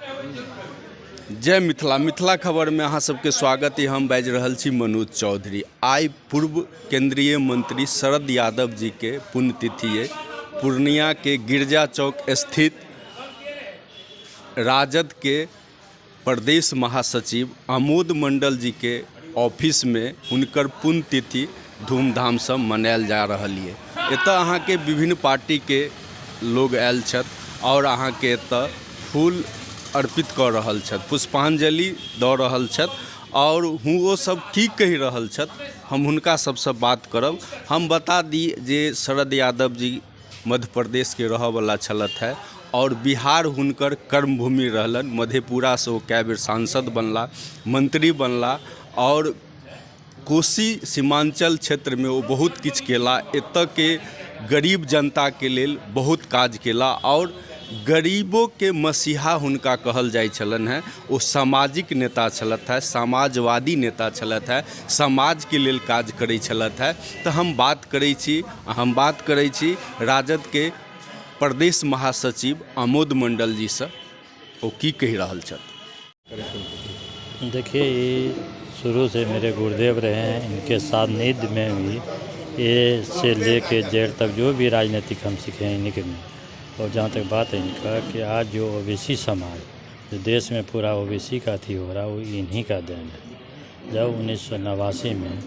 जय मिथिला। मिथिला खबर में अहाँ सबके स्वागत है। हम बाजि रहल छी मनोज चौधरी। आइ पूर्व केंद्रीय मंत्री शरद यादव जी के पुण्यतिथि है। पूर्णिया के गिरजा चौक स्थित राजद के प्रदेश महासचिव आमोद मंडल जी के ऑफिस में उनकर पुण्यतिथि धूमधाम से मनायल जा रही है। एतऽ अहाँ के विभिन्न पार्टी के लोग आयल छथि और अहाँ के एतऽ फूल अर्पित कर रहल छथि, पुष्पांजलि दऽ रहल छथि और वो सब की कहि रहल छथि हम हुनका सबसे बात करब। हम बता दी जे शरद यादव जी मध्य प्रदेश के रहऽ वाला छलथि है और बिहार हुनकर कर्मभूमि रहलन। मधेपुरा से वो कई बेर सांसद बनला, मंत्री बनला और कोसी सीमांचल क्षेत्र में वो बहुत किछु केला। एतऽ के गरीब जनता के लेल बहुत काज केला और गरीबों के मसीहा हुनका कहल जाय छलन है। वो सामाजिक नेता छलथि है, समाजवादी नेता छलथि है, समाज के लेल काज करै छलथि है। तो हम बात करै छी राजद के प्रदेश महासचिव आमोद मंडल जी से। वो की कहि रहल छथि। देखिए, ये शुरू से मेरे गुरुदेव रहे हैं। इनके सानिध्य में भी ए से लेके जेड तक जो भी राजनीतिक हम सीखे हैं इन्हीं के में। और जहाँ तक बात है इनका कि आज जो ओबीसी समाज जो देश में पूरा ओबीसी का थी हो रहा, वो इन्हीं का देन है। जब 1989 में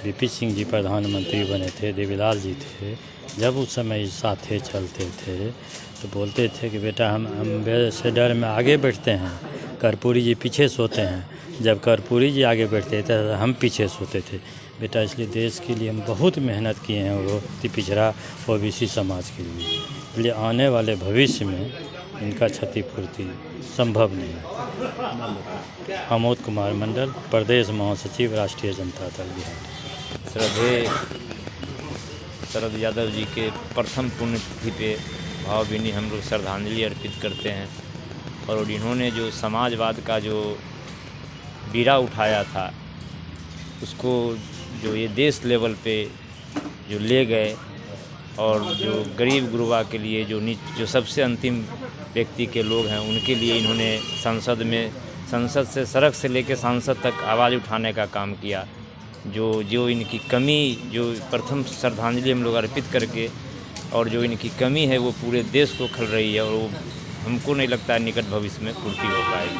वीपी सिंह जी प्रधानमंत्री बने थे, देवीलाल जी थे, जब उस समय साथे चलते थे तो बोलते थे कि बेटा हम एम्बेसडर में आगे बैठते हैं, कर्पूरी जी पीछे सोते हैं। जब कर्पूरी जी आगे बैठते थे तो हम पीछे सोते थे बेटा। इसलिए देश के लिए हम बहुत मेहनत किए हैं, वो पिछड़ा ओबीसी समाज के लिए। इसलिए आने वाले भविष्य में इनका क्षतिपूर्ति संभव नहीं है। आमोद कुमार मंडल, प्रदेश महासचिव, राष्ट्रीय जनता दल बिहार। श्रद्धेय शरद यादव जी के प्रथम पुण्यतिथि पे भावभीनी हम लोग श्रद्धांजलि अर्पित करते हैं। और इन्होंने जो समाजवाद का जो बीड़ा उठाया था, उसको जो ये देश लेवल पे जो ले गए और जो गरीब गुरबा के लिए जो सबसे अंतिम व्यक्ति के लोग हैं, उनके लिए इन्होंने संसद से सड़क से लेकर सांसद तक आवाज़ उठाने का काम किया। जो इनकी कमी, जो प्रथम श्रद्धांजलि हम लोग अर्पित करके, और जो इनकी कमी है वो पूरे देश को खल रही है और वो हमको नहीं लगता है निकट भविष्य में पूर्ति हो पाएगी।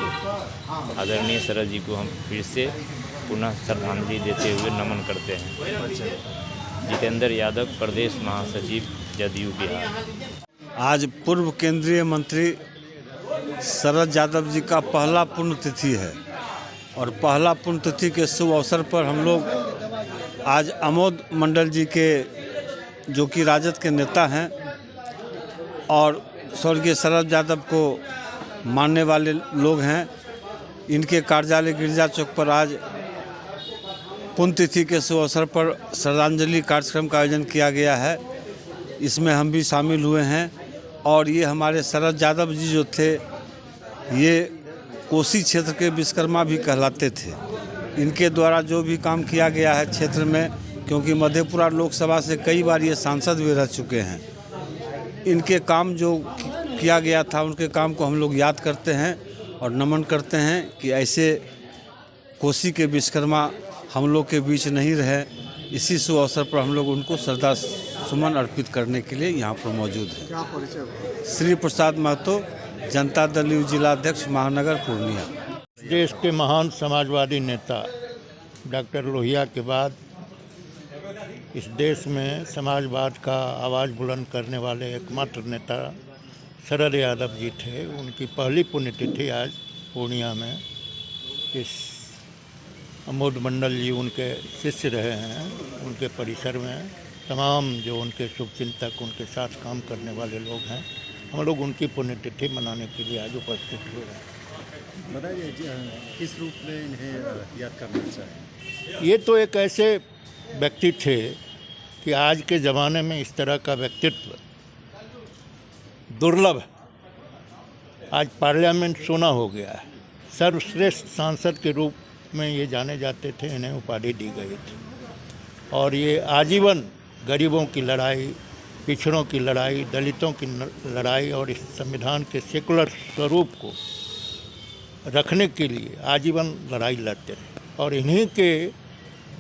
आदरणीय शरद जी को हम फिर से पुनः श्रद्धांजलि देते हुए नमन करते हैं। जितेंद्र यादव, प्रदेश महासचिव, जदयू बिहार। आज पूर्व केंद्रीय मंत्री शरद यादव जी का पहला पुण्यतिथि है और पहला पुण्यतिथि के शुभ अवसर पर हम लोग आज आमोद मंडल जी के, जो कि राजद के नेता हैं और स्वर्गीय शरद यादव को मानने वाले लोग हैं, इनके कार्यालय गिरजा चौक पर आज पुण्यतिथि के शुभ अवसर पर श्रद्धांजलि कार्यक्रम का आयोजन किया गया है। इसमें हम भी शामिल हुए हैं। और ये हमारे शरद यादव जी जो थे, ये कोसी क्षेत्र के विश्वकर्मा भी कहलाते थे। इनके द्वारा जो भी काम किया गया है क्षेत्र में, क्योंकि मधेपुरा लोकसभा से कई बार ये सांसद भी रह चुके हैं, इनके काम जो किया गया था, उनके काम को हम लोग याद करते हैं और नमन करते हैं कि ऐसे कोसी के विश्वकर्मा हम लोग के बीच नहीं रहे। इसी शुभ अवसर पर हम लोग उनको श्रद्धा सुमन अर्पित करने के लिए यहाँ पर मौजूद हैं। श्री प्रसाद महतो, जनता दल यू जिलाध्यक्ष, महानगर पूर्णिया। देश के महान समाजवादी नेता डॉक्टर लोहिया के बाद इस देश में समाजवाद का आवाज़ बुलंद करने वाले एकमात्र नेता शरद यादव जी थे। उनकी पहली पुण्यतिथि आज पूर्णिया में। इस आमोद मंडल जी उनके शिष्य रहे हैं। उनके परिसर में तमाम जो उनके शुभचिंतक, उनके साथ काम करने वाले लोग हैं, हम लोग उनकी पुण्यतिथि मनाने के लिए आज उपस्थित हुए हैं। बताइए किस रूप में इन्हें याद करना चाहिए? ये तो एक ऐसे व्यक्ति थे कि आज के ज़माने में इस तरह का व्यक्तित्व दुर्लभ है। आज पार्लियामेंट सोना हो गया है। सर्वश्रेष्ठ सांसद के रूप में ये जाने जाते थे, इन्हें उपाधि दी गई थी। और ये आजीवन गरीबों की लड़ाई, पिछड़ों की लड़ाई, दलितों की लड़ाई और इस संविधान के सेकुलर स्वरूप को रखने के लिए आजीवन लड़ाई लड़ते रहे और इन्हीं के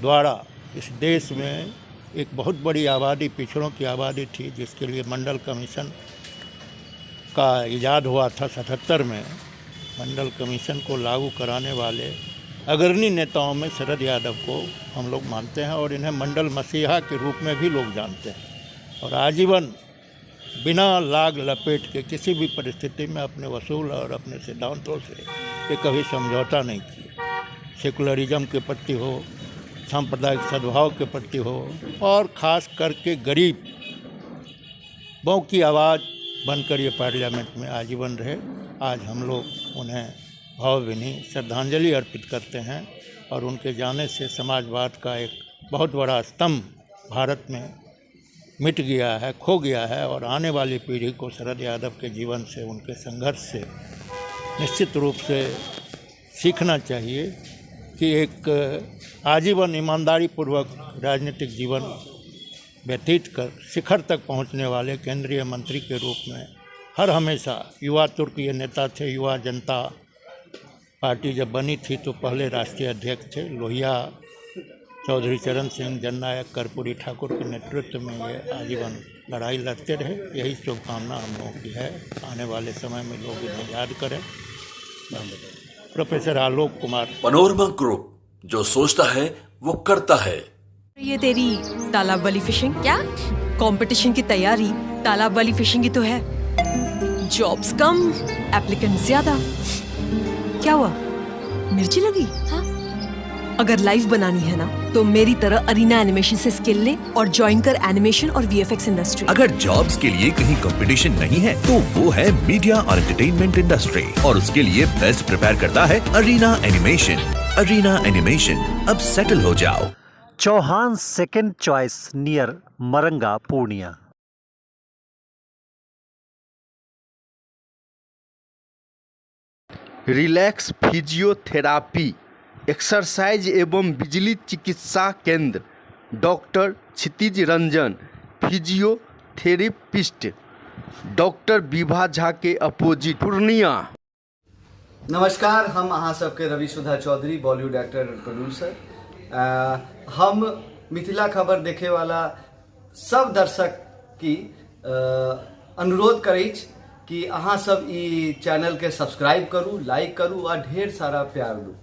द्वारा इस देश में एक बहुत बड़ी आबादी, पिछड़ों की आबादी थी, जिसके लिए मंडल कमीशन का इजाद हुआ था 77 में। मंडल कमीशन को लागू कराने वाले अग्रणी नेताओं में शरद यादव को हम लोग मानते हैं और इन्हें मंडल मसीहा के रूप में भी लोग जानते हैं। और आजीवन बिना लाग लपेट के किसी भी परिस्थिति में अपने वसूल और अपने सिद्धांतों से ये कभी समझौता नहीं किया। सेकुलरिज्म के प्रति हो, सांप्रदायिक सद्भाव के प्रति हो और ख़ास करके गरीब बहु की आवाज़ बनकर ये पार्लियामेंट में आजीवन रहे। आज हम लोग उन्हें भावभीनी श्रद्धांजलि अर्पित करते हैं और उनके जाने से समाजवाद का एक बहुत बड़ा स्तंभ भारत में मिट गया है, खो गया है। और आने वाली पीढ़ी को शरद यादव के जीवन से, उनके संघर्ष से निश्चित रूप से सीखना चाहिए कि एक आजीवन ईमानदारी पूर्वक राजनीतिक जीवन व्यतीत कर शिखर तक पहुंचने वाले केंद्रीय मंत्री के रूप में हर हमेशा युवा तुर्कीय नेता थे। युवा जनता पार्टी जब बनी थी तो पहले राष्ट्रीय अध्यक्ष थे। लोहिया चौधरी चरण सिंह, जननायक कर्पूरी ठाकुर के नेतृत्व में ये आजीवन लड़ाई लड़ते रहे। यही शुभकामना हम लोगों की है। आने वाले समय में लोग इन्हें याद करें। Professor Alok Kumar. Panorama group, जो सोचता है वो करता है। ये तेरी तालाब वाली फिशिंग क्या? कंपटीशन की तैयारी तालाब वाली फिशिंग ही तो है। जॉब्स कम, एप्लीकेंट ज्यादा। क्या हुआ, मिर्ची लगी? हाँ? अगर लाइव बनानी है ना तो मेरी तरह अरीना एनिमेशन से स्किल ले और ज्वाइन कर एनिमेशन और वीएफएक्स इंडस्ट्री। अगर जॉब्स के लिए कहीं कंपटीशन नहीं है तो वो है मीडिया और एंटरटेनमेंट इंडस्ट्री और उसके लिए बेस्ट प्रिपेयर करता है अरीना एनिमेशन। अरीना एनिमेशन, अब सेटल हो जाओ। Chauhan second choice near Maranga, Purnia. Relax physiotherapy exercise एवं बिजली चिकित्सा केंद्र, doctor Kshitij Ranjan, physiotherapist, doctor Vibha Jha के अपोजिट, पूर्णिया। नमस्कार, हम अहाँ सबके Ravi Sudha Chaudhary, Bollywood actor and producer. हम मिथिला खबर देखे वाला सब दर्शक की अनुरोध करै छी कि अहाँ सब ई चैनल के सब्सक्राइब करू, लाइक करू और ढेर सारा प्यार दू।